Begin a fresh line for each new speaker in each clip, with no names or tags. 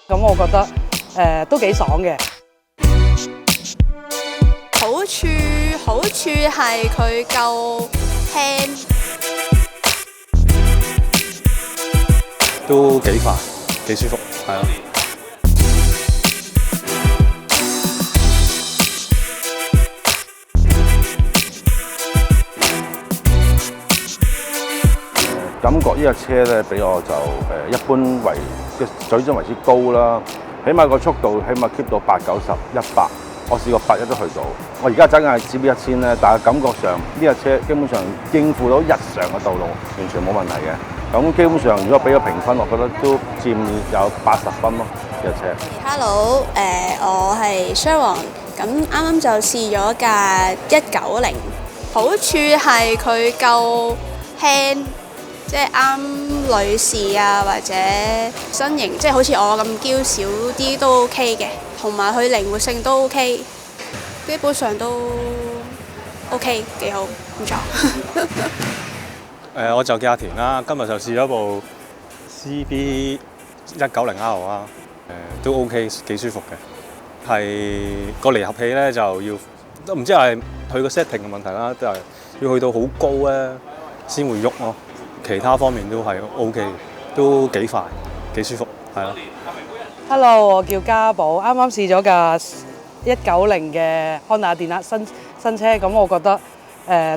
咁我覺得都幾爽嘅。
好處係佢夠輕，
都幾快，幾舒服，係啊。
感覺呢架車咧，俾我就一般為嘅水準為之高啦，起碼個速度起碼 keep 到80、90、100，我試過81都去到。我而家揸緊係 CB1000咧，但係感覺上呢架車基本上應付到日常嘅道路，完全冇問題嘅。咁基本上如果俾個評分，我覺得都佔有80分咯，呢架車。
Hello，我係 Sharon，咁啱啱就試咗架190，好處係佢夠輕。即係啱女士啊，或者身形，即係好似我咁嬌小啲都 OK 嘅，同埋佢靈活性都 OK，基本上都 OK， 幾好，唔錯。
我就叫阿田啦，今日就試咗部 CB190R 啦，都 OK， 幾舒服嘅。係個離合器咧就要都唔知係佢個 setting 嘅問題啦，都係要去到好高咧先會喐咯。其他方面都係 OK， 都幾快，幾舒服，係啊。
Hello， 我叫家寶，啱啱試咗架190嘅康乃電啦新車，咁我覺得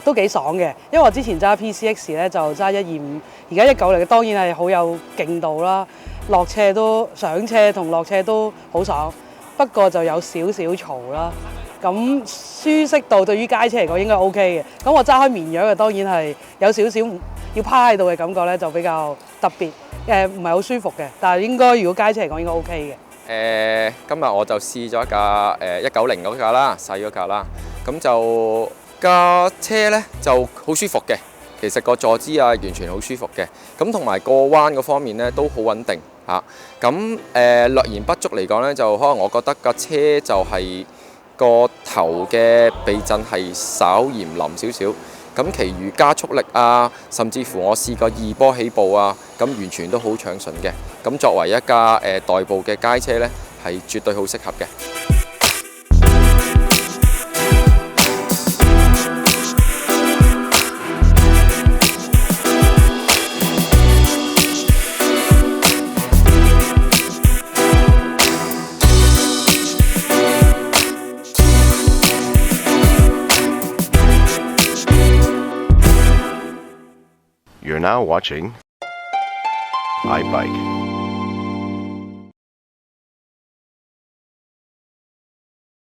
都幾爽嘅，因為我之前揸 PCX 咧就揸125，而家190當然係好有勁度啦，落車都上車同落車都好爽，不過就有少少嘈啦。咁舒適度對於街車嚟講應該 OK 嘅，咁我揸開綿羊嘅當然係有少少要趴喺度嘅感覺咧，就比較特別，唔係好舒服嘅，但係應該如果街車嚟講應該 OK 嘅。
今日我就試咗一架190嗰架啦，細嗰架啦，咁就架車咧就好舒服嘅，其實個坐姿啊完全好舒服嘅，咁同埋過彎嗰方面咧都好穩定嚇，咁略言不足嚟講咧，就可能我覺得架車就係個頭嘅避震係稍嫌腍少少。咁，其餘加速力啊，甚至乎我試過2波起步啊，咁完全都好暢順嘅。咁作為一架代步嘅街車呢，係絕對好適合嘅。
You're now watching iBike.